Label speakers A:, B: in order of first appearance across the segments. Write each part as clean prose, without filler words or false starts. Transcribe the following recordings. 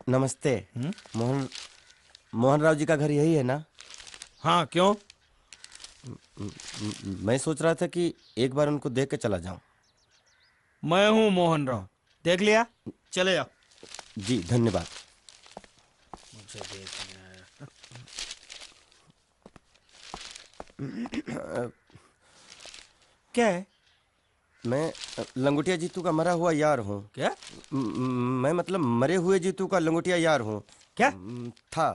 A: नमस्ते। मोहन मोहन राव जी का घर यही है ना?
B: हाँ, क्यों?
A: मैं सोच रहा था कि एक बार उनको देख के चला जाऊं।
B: मैं हूं मोहन राव। देख लिया? चले जाओ।
A: जी धन्यवाद।
B: मुझे देखना है। क्या है?
A: मैं लंगोटिया जीतू का मरा हुआ यार हूँ।
B: क्या?
A: मैं मतलब मरे हुए जीतू का लंगोटिया यार हूँ।
B: क्या?
A: था।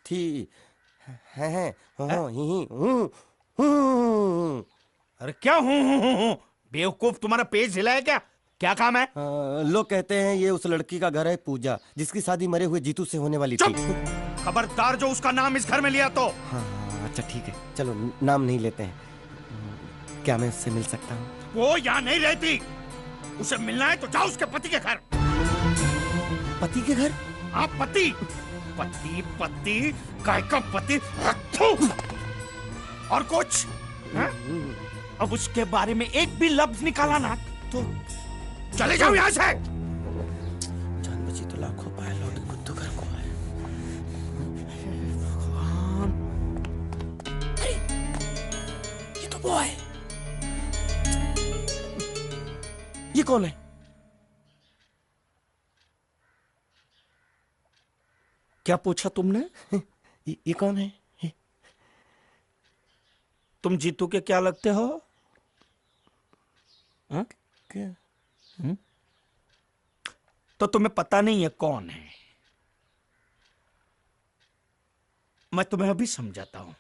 A: थी। है हो
B: है?
A: ही हूँ हूँ।
B: अरे क्या हूँ? बेवकूफ, तुम्हारा पेज हिला है क्या? क्या काम है?
A: लोग कहते हैं ये उस लड़की का घर है पूजा, जिसकी शादी मरे हुए जीतू से होने वाली थी।
B: चुप! खबरदार जो उसका नाम इस घर में लिया तो।
A: हाँ अच्छा ठीक है, चलो नाम नहीं लेते हैं। क्या मैं उससे मिल सकता हूँ?
B: वो यहाँ नहीं रहती। उसे मिलना है तो जाओ उसके पति के घर।
A: पति के घर?
B: हाँ, पति पति पति काय का पति। थू! और कुछ है? अब उसके बारे में एक भी लफ्ज निकाला ना तो चले जाओ यहाँ से।
A: जान बची तो लाखों पाए लौट बुद्धू घर को आए।
B: भगवान,
A: ये तो वो है। ये कौन है?
B: क्या पूछा तुमने?
A: ये कौन है?
B: तुम जीतू के क्या लगते हो? हा?
A: क्या?
B: तो तुम्हें पता नहीं है कौन है? मैं तुम्हें अभी समझाता हूं।